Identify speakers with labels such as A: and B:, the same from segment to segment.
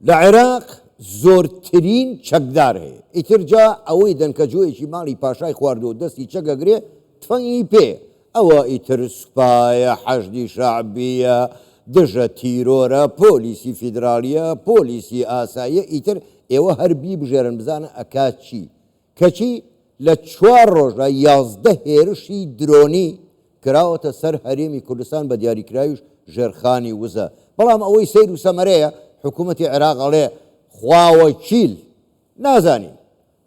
A: لعراق زۆرترین چەکدار هەیە ئیتر جا ئەوەی دەنکەجوویەکی ماڵی پاشای خواردەوە دەستی چەکەگرێ تفەنگی پێ ئەوە ئیتر سوپایە حەشدی شعبیە دژە تیرۆرە پۆلیسی فیدراالیە پۆلیسی ئاساییە ئیتر ئێوە هەربی بژێرن بزانە ئەکات چی کەچی لە 4 ڕۆژە 11 هێرشی درۆنی کراوەتە سەر هەرێمی کوردستان بە دیاریکراویش ژێرخانی وزە بەڵام ئەوەی سیر و سەمەرەیە حکوومەتی عێراق ئەڵێ خواوەکیل نازانین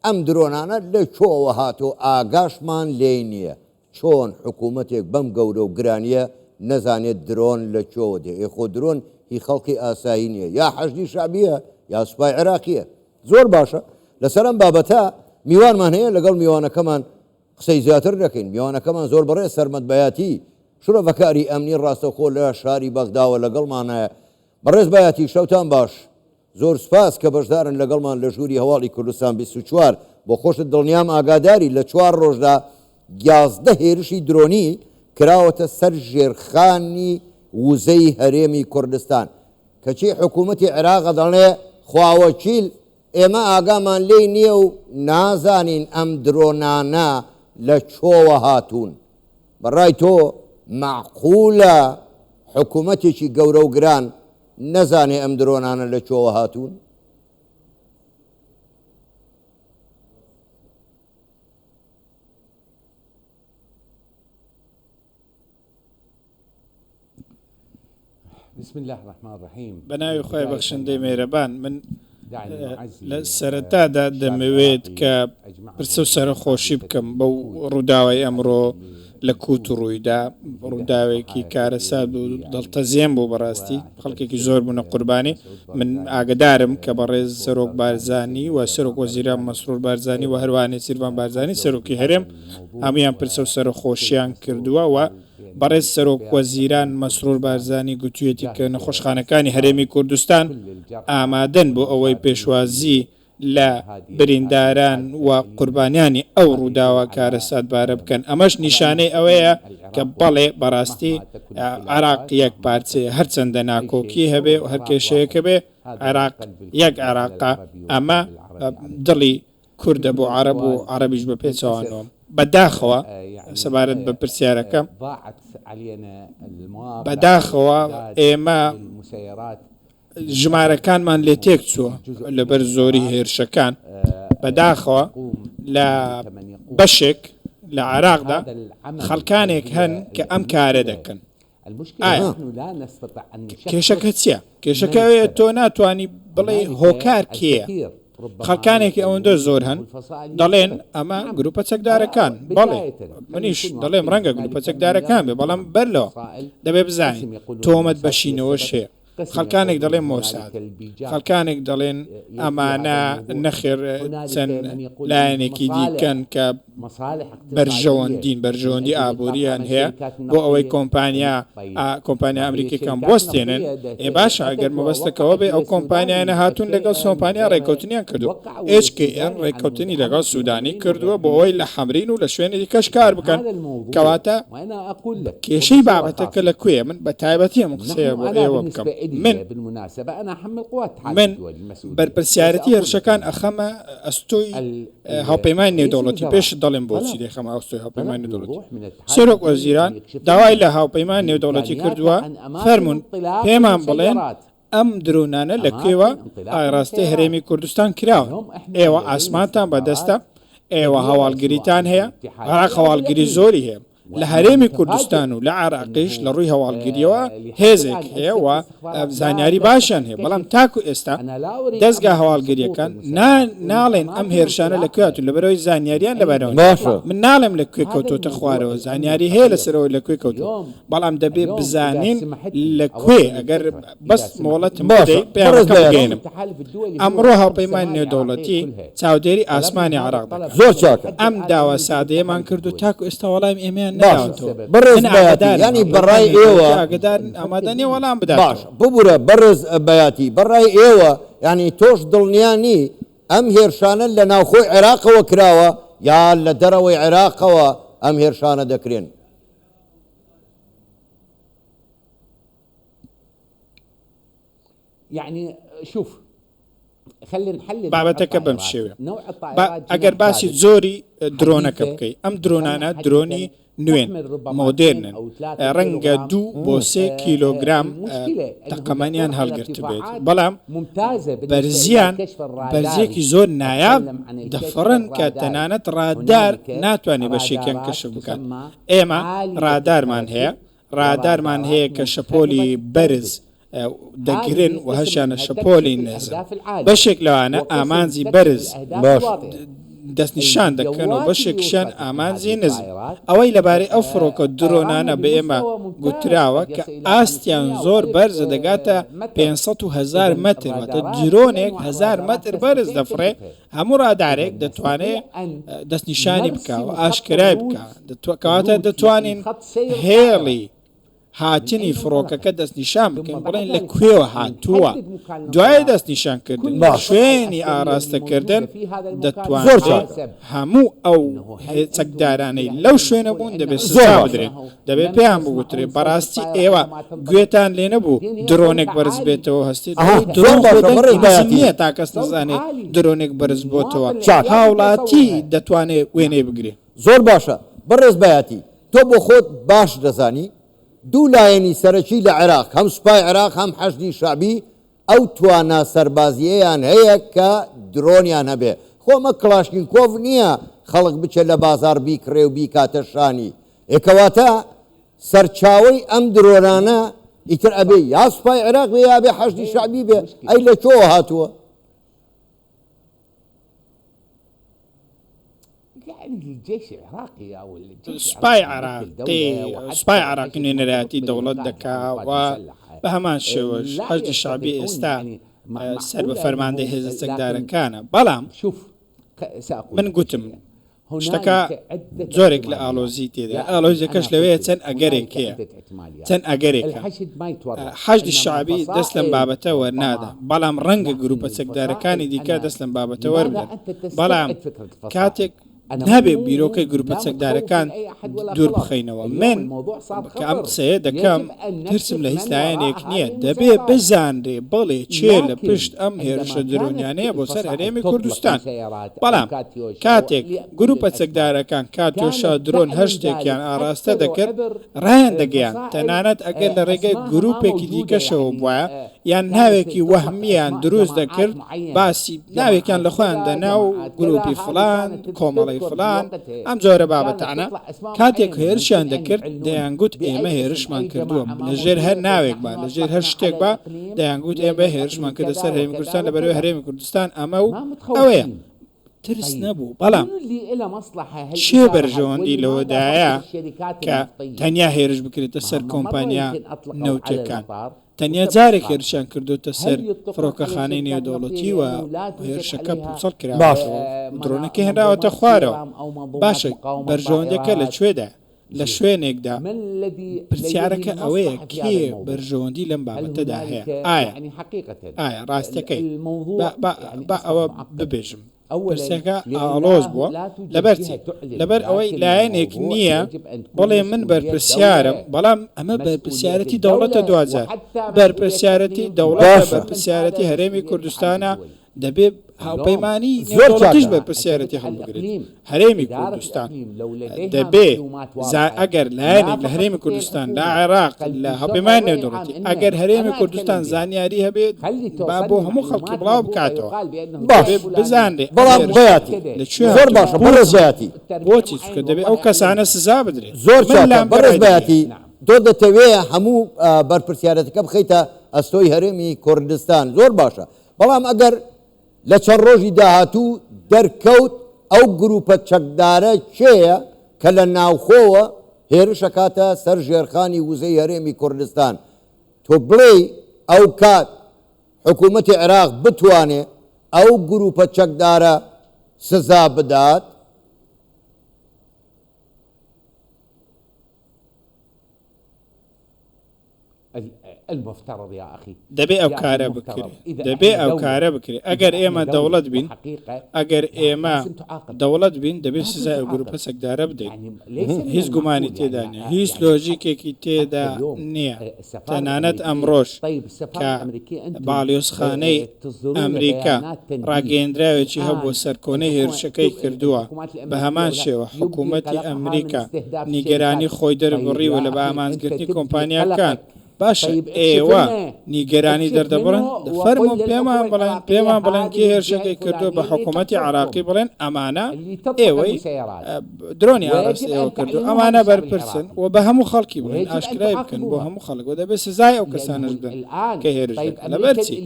A: ئەم درۆنانە لە چۆوە هاتۆ ئاگاشمان لێ نییە چۆن حکوومەتێک بەم گەورە و گرانیە نەزانێت درۆن لە چۆوە دێ خۆ درۆن هی خەڵقی ئاسایی نییە یا حەشدی شعبیە یا سوپای عێراقیە زۆر باشە لەسەر ئەم بابەتە میوانمان هەیە لەگەڵ میوانەکەمان قسەی زیاتر دەکەین میوانەکەمان زۆر بەڕێ سەرمەدبایەتی شورەڤەکاری ئەمنی ڕاستەوخۆ لە شاری بەغداوە لەگەڵمانایە بەڕێز بایەتی شەوتان باش زۆر سپاس کە بەشدارن لەگەڵمان لە ژووری هەواڵی کوردستان 24 بۆ خۆشت دڵنیام ئاگاداری لە 4 ڕۆژدا 11 هێرشی درۆنی کراوەتە سەر ژێرخانی وزەی هەرێمی کوردستان کەچی حکوومەتی عێراق دەڵێ خواوەکیل ئێمە ئاگامان لێ نییە و نازانین ئەم درۆنانە لە چۆوە هاتوون بەڕای تۆ معقولە حکوومەتێکی گەورە و گران نەزانێ ئەم درۆنانە لە چۆوە هاتوون
B: بسم الله الرحمن الرحیم
C: بەناوی خۆی بەخشندەی مێرەبان من لە سەرەتادا دەمەوێت کە پرسە و سەرخۆشی بکەم بەو ڕووداوای ئەمڕۆ لە کووت و ڕوویدا ڕووداوێکی کارەسات و دڵتەزیێن بوو بەڕاستی خەڵکێکی زۆر بوونە قوربانی من ئاگدارم کە بەڕێز سەرۆک بارزانی و سەرۆک وەزیران مەسرور بارزانی و هەروانێ سیروان بارزانی سەرۆکی هەرێم هەمویان پرسە و سەرخۆشیان کردووە و بەڕێز سەرۆک وەزیران مەسرور بارزانی گوتوویەتی کە نەخۆشخانەکانی هەرێمی کوردستان ئامادەن بۆ ئەوەی پێشوازی لە برینداران و قوربانیانی ئەو ڕووداوە کارەسات بارە بکەن ئەمەش نیشانەی ئەوەیە کە بەڵێ بەڕاستی عێراق یەک پارچەیە هەرچەندە ناکۆکی هەبێ و هەر کێشەیەکە بێ عێراق یەک عێراقا ئەمە دڵی کوردە بۆ عەرەب و عەرەبیش بە پێچەوانەوە بەداخەوە سەبارەت بە پرسیارەکەم بەداخەوە ئێمە ژمارەکانمان لێ تێک چووە لەبەر زۆری هێرشەکان بەداخەوە لە بەشێک لە عێراقدا خەڵکانێک هەن کە ئەم کارە دەکەن ئایا کێشەکە چییە؟ کێشەکە تۆ ناتوانانی بڵێ هۆکار کێیە؟ خەڵکانێکی ئەوەندە زۆر هەن دەڵێن ئەمە گروپە چەکدارەکان بەڵێ منیش دەڵێم ڕەنگە گروپە چەکدارەکان بێ بەڵام بەرلەوە دەبێ بزانین تۆمەت بەشینەوەش هەیە خەڵکانێک دەڵێن مۆساد خەڵکانێک دەڵێن ئەمانە نەخێر چەند لایەنێکی دیکەن کە بەرژەوەندین بەرژەوەندی ئابوووریان هەیە بۆ ئەوەی کۆمپانیا ئەمریکیەکان بۆستێنن ئێ باشە ئەگەر مەبەستەکەەوە بێ ئەو کۆمپانیانە هاتوون لەگەڵ کۆمپانیا ڕێککەوتنیان کردو HKN ڕێککەوتنی لەگەڵ سوودانی کردووە بۆ ئەوەی لە حەمرین و لە شوێنێکی کەش کار بکەن کەواتە کێشەی بابەتەکە لەکوێ من بە تایبەتی ئەم قسەیە بۆ ئێوە بکەم من بەرپرسیارەتی هێرشەکان ئەخەمە ئەستۆی هاوپەیمانی نێودەوڵەتی پێش دەڵێن بۆچی دەخەمە ئەستۆی هاوپەیمانی نێودەوڵەتی سەرۆک وەزیران داوای لە هاوپەیمانی نێودەوڵەتی کردووە فەرمونون پێمان بڵێن ئەم درۆنانە لەکوێوە ئاڕاستی هەرێمی کوردستان کراوە ئێوە ئاسمانتان بەدەستە ئێوە هەواڵگریتان هەیە عێراق هەواڵگری زۆری هەیە لە هەرێمی کوردستان و لە عێراقیش لە ڕووی هەواڵگریەوە هێزێک هەیە و زانیاری باشیان هەیە بەڵام تاکو ئێستا دەستگا هەواڵگریەکان ناڵێن ئەم هێرشانە لەکوێت و لەبەرەوەی زانیاریان لەبەرەوە من ناڵێم لەکوێ کەوتۆتە خوارەوە زانیاری هەیە لەسەرەوەی لەکوێ کەوتو بەڵام دەبێت بزانین لەکوێ ئەگەر بەس مۆڵەتم پێگەێنم ئەمڕۆ هاوپەیمانی نێودەوڵەتی چاودێری ئاسمانی عێراق
A: زۆر چاکە
C: ئەم داوا سادەیەمان کرد و تاکو ئێستا وەڵام ئێمەیان
A: بەڕێز بەیاتی ینی بەڕای ئێوە
C: ئامادەنیە وەڵام بدات
A: باش ببوورە بەڕێز بەیاتی بەڕای ئێوە ینی تۆش دڵنیانی ئەم هێرشانە لە ناوخۆی عێراقەوە کراوە یا لە دەرەوەی عێراقەوە ئەم هێرشانە دەکرێن
B: يعني شوف خلينا نحلل
C: بابەتەکە بەم شێوە
B: نوع الطائرات
C: ئەگەر باسی زۆری درۆنەکە بکەیت ئەم درۆنانە درۆنی نوێن مۆدرنن ڕەنگە 2 بۆ 3 کیلۆگرام تەقەمەنیان هەڵگرت بێت بەڵام بەرزیان بەرزێکی زۆر نایاب دەفڕن کە تەنانەت ڕادار ناتوانێت بە شێکیان کەشف بکات ئێمە ڕادارمان هەیە کە شەپۆلی بەرز دەگرن و هەشیانە شەپۆلی نێزن بەشێک لەوانە ئامانجی بەرز دەستنیشان دەکەن و بەشێکشان ئامانجی نزم ئەوەی لەبارەی ئەو فڕۆکە درۆنانە بە ئێمە گوتراوە کە ئاستیان زۆر بەرزە دەگاتە 500,000 متر واتە درۆنێک 1000 متر بەرز دەفڕێ هەموو ڕادارێک دەتوانێت دەستنیشانی بکەوە ئاشکرای بکە کەواتە دەتوانین هێڵی هاتنی فڕۆکەکە دەستنیشان بکەین بڵێن لە کوێوە هاتووە دوای دەستنیشانکردن شوێنی ئاراستەکردن دەتوانێت هەموو ئەو چەکدارانەی لەو شوێنە بوون دەبێت سزا بدرێن دەبێت پێیان بگوترێت بەڕاستی ئێوە گوێتان لێ نەبوو درۆنێک بەرز بێتەوە هەستێت نییە تا کەس نزانێت درۆنێک بەرز بۆتەوە هاوڵاتی دەتوانێت وێنەی بگرێت
A: زۆر باشە بەڕێز بایەتی تۆ بۆ خۆت باش دەزانی دوو لایەنی سەرەکی لە عێراق هەم سوپای عێراق هەم حەشدی شعبی ئەو توانە سەربازیەیان هەیە کە درۆنیان هەبێ خۆمە کلاشنکۆڤ نییە خەڵک بچێت لە بازار بیکڕێ و بیکاتە شانی ئێکەواتە سەرچاوەی ئەم درۆنانە ئیتر ئەبێ یا سوپای عێراق بێ یا بێ حەشدی شعبی بێ ئەی لە چۆ هاتووە
C: سوپای عراقی نوێنەرایەتی دەوڵەت دەکاوە بە هەمان شێوەش حەشدی شعبی ئێستا سەر بە فەرماندەی هێزە چەکدارەکانە بەڵام من گوتم شتەکە جۆرێک لە ئالۆزی تێدا ئالۆزیەکەش لەوەیە چەند ئەگەرێک هەیە چەند ئەگەرێکە حەشدی شعبی دەست لەم بابەتە وەرنادا بەڵام ڕەنگە گروپە چەکدارەکانی دیکە دەست لەم بابەتە وەربن بەڵام کاتێک نابێ بیرۆکەی گروپە چەکدارەکان دوور بخەینەوە من کە ئەم قسەیە دەکەم ترسم لە هیچ لایەنێک نییە دەبێ بزانرێ بڵێ چێ لە پشت ئەم هێرشە درۆنیانەیە بۆ سەر هەرێمی کوردستان بەڵام کاتێک گروپە چەکدارەکان کاتۆشە درۆن هەر شتێکیان ئاراستە دەکرد ڕایان دەگەیان تەنانەت ئەگەر لە ڕێگەی گروپێکی دیکەشەوە بواە یان ناوێکی وەهمیان دروست دەکرد باسی ناوێکیان لە خۆیان دەنا و گروپی فلان کۆمەڵی فلان ئەم جۆرە بابەتانە کاتێک هێرشیان دەکرد دەیانگوت ئێمە هێرشمان کردووە لەژێر هەر ناوێک بە لەژێر هەر شتێک بە دەیانگوت ئێمە هێرشمان کردە سەر هەرێمی کوردستان لەبەرەوەی هەرێمی کوردستان ئەمە و ئەوەیە ترس نەبوو بەڵام چێ بەرژەوەندی لەوەدایە کە تەنیا هێرش بکرێتە سەر کۆمپانیا نەوتەکان تەنیا جارێک هێرشیان کردوتە سەر فڕۆکەخانەی نێودەوڵەتی و هێرشەکە پوسەڵ کرا درۆنەکە هێنراوەتە خوارەوە باشە بەرژەوەندەکە لەکوێدا لە شوێنێکدا پرسیارەکە ئەوەیە کێ بەرژەوەندی لەم بابەتەدا هەیە ئایا ڕاستەکەی با ئەوە ببێژم پرسەکە ئالۆز بووە لەبەر ئەوەی لایەنێک نییە بڵێ من بەرپرسیارم بەڵام ئەمە بەرپرسیارەتی دەوڵەتە دوجار بەرپرسیارەتی دەوڵەت بەرپرسیارەتی هەرێمی کوردستانە دەبێت هاوپەیمانی زۆرتیش بەرپرسیارەتی هەڵبگرێت هەرێمی کوردستان دەبێت ئەگەر لایەنێک لە هەرێمی کوردستان لە عێراق لە هاوپەیمانی نێودەوڵەتی ئەگەر هەرێمی کوردستان زانیاری هەبێت با بۆ هەموو خەڵکی بڵاو بکاتەوە بزانێ
A: بەڵام بەیاتی زۆر باشە بەڕێز بەیاتی
C: بۆچی چکە دەبێت ئەو کەسانە سزا بدرێت
A: زۆر بەڕێز بەیاتی تۆ دەتەوێت هەموو بەرپرسیارەتەکە بخەیتە ئەستۆی هەرێمی کوردستان زۆر باشە بەڵام ئەگەر لە چەند ڕۆژی داهاتوو دەرکەوت ئەو گروپە چەکدارە چێە کە لە ناوخۆوە هێرشەکاتە سەر ژێرخانی وزەی هەرێمی کوردستان تۆ بڵێ ئەو کات حکوومەتی عێراق بتوانێت ئەو گروپە چەکدارە سزا بدات
B: المفترض يا أخي
C: دەبێ ئەو کارە بکرێ دەبێ ئەو کارە بکرێ ئەگەر ئێمە دەوڵەت بین ئەگەر ئێمە دەوڵەت بین دەبێت سزای ئەو گروپە سەگدارە بدەین هیچ گومانی تێدا نیە هیچ لۆژیکێکی تێدا نییە تەنانەت ئەمڕۆژ کە باڵیۆزخانەی ئەمریکا ڕاگەیەندراوێکی هەبوو سەرکۆنەی هێرشەکەی کردووە بە هەمان شێوە حکوومەتی ئەمریکا نیگەرانی خۆی دەربڕیوە لە بە ئامانزگرتنی کۆمپانیاکان باشە ئێوە نیگەرانی دەردەبڕن فەرمو پێمان بڵێن کێ هێرشەکەی کردو بە حکوومەتی عراقی بڵێن ئەمانە ئێوەی درۆنی ئاراستی ئێوە کردو ئەمانە بەرپرسن و بە هەموو خەڵکی بڵێن ئاشکرای بکەن بۆ هەموو خەڵک و دەبێت سزای ئەو کەسانش بدەن کە هێرش دەکەن لەبەرچی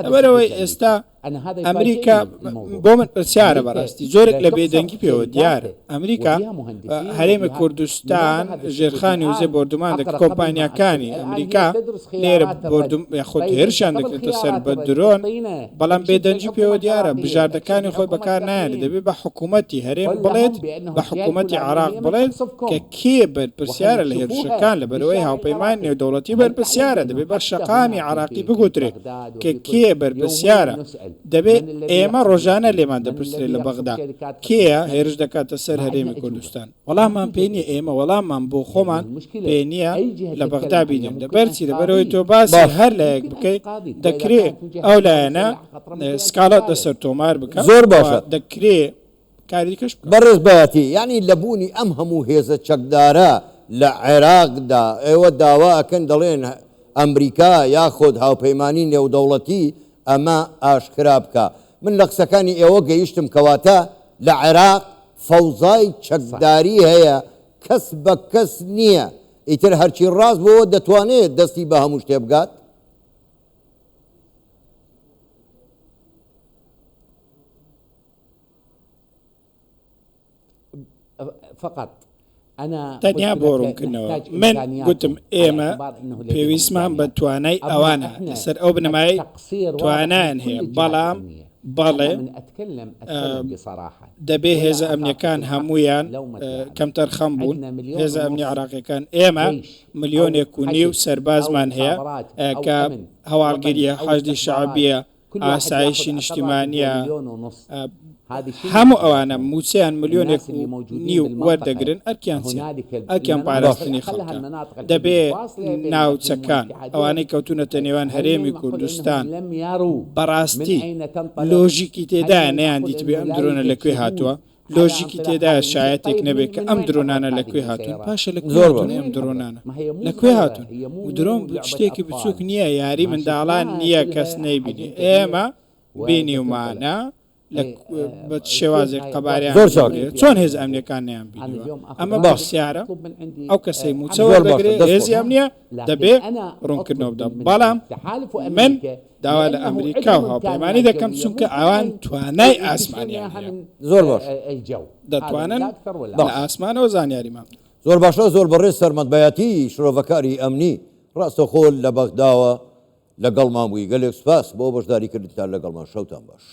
C: لەبەرەوەی ئێستا ئەمریکا بۆ من پرسیارە بەڕاستی زۆرێک لە بێدەنگی پێوە دیارە ئەمریکا هەرێمی کوردستان ژێرخانی وزێ بردومان دەکە کۆمپانیاکانی ئەمریکا لێرە خۆت هێرشیان دەکرێتە سەر بە درۆن بەڵام بێدەنجی پێوە دیارە بژاردەکانی خۆی بەکار نایێت دەبێت بە حکوومەتی هەرێم بڵێت بە حکوومەتی عراق بڵێت کە کێ بەرپرسیارە لە هێرشەکان لە بەرەوەی هاوپەیمان نێودەوڵەتی بەرپرسیارە دەبێت بە شەقامی عراقی بگوترێت کە کێ بەرپرسیارە دەبێت ئێمە ڕۆژانە لێمان دەپرسێت لە بەغدا کێە هێرش دەکاتە سەر هەرێمی کوردستان وەڵاممان پێ نییە ئێمە وەڵاممان بۆ خۆمان پێ نییە لە بەغدا بینیم لەبەرچی لەبەرەوەی تۆ باسی هەر لایەک بکەیت دەکرێت ئەو لایەنە سکاڵات دەسەر تۆمار بکە
A: زۆر باشە
C: دەکرێت کاری کەش
A: بەڕێز بەتی ینی لەبوونی ئەم هەموو هێزە چەکدارە لە عێراقدا ئێوە داواکەن دەڵێن ئەمریکا یاخۆت هاوپەیمانی نێودەوڵەتی ئەمە ئاشکرا بکە من لە قسەکانی ئێوە گەیشتم کەواتە لە عێراق فەوزای چەکداری هەیە کەس بە کەس نییە ئیتر هەرچی ڕاست بۆ دەتوانێت دەستی بە هەموو شتێ بگات
B: فقط
C: تەنیا بۆ ڕوونکردنەوە من گوتم ئێمە پێویستمان بە توانای ئەوانە لەسەر ئەو بنەمای توانایان هەیە بەڵام بەڵێ دەبێ هێزە ئەمنیەکان هەمویان کەم تەرخەم بوون هێزە ئەمنی عراقیەکان ئێمە ملیۆنێک و نیو سەربازمان هەیە کە هەواڵگیریە حەشدی شەعبیە ئاسایشی نیشتیمانیە هەموو ئەوانە موچیان ملیۆنێک نیو وەردەگرن ئەرکیان پاراستنی خەڵکە دەبێ ناوچەکان ئەوانەی کەوتونەتە نێوان هەرێمی کوردستان بەڕاستی لۆژیکی تێدا نەیان دیت بێ ئەم درۆنە لەکوێ هاتووە لۆژیکی تێدا شایەتێک نەبێت کە ئەم درۆنانە لەکوێ هاتون پاشە لە زۆر ئەم درۆنانە لەکوێ هاتون و درۆن شتێکی بچووک نییە یاری منداڵان نییە کەس نەیبینی ئێمە بینیومانە بە شێوازێک قەباریان چۆن هێز ئەمنیەکان نیان بینیوە ئەمە باسیارە ئەو کەسەی موچەوە دەگرێت هێزی ئەمنیە دەبێ ڕوونکردنەوە بدە بەڵام من داوا لە ئەمریکا و هاوپەیمانی دەکەم چونکە ئەوان توانای ئاسمانیان
A: زۆر باش
C: دەتوانن لە ئاسمانەوە زانیاریمان
A: زۆر باشە زۆر بەڕێز سەرمەتبایەتی شرۆڤەکاری ئەمنی ڕاستەخۆل لە بەغداوە لەگەڵمان بووی گەلێک سوپاس بۆ بەشداریکردتان لەگەڵمان شەوتان باش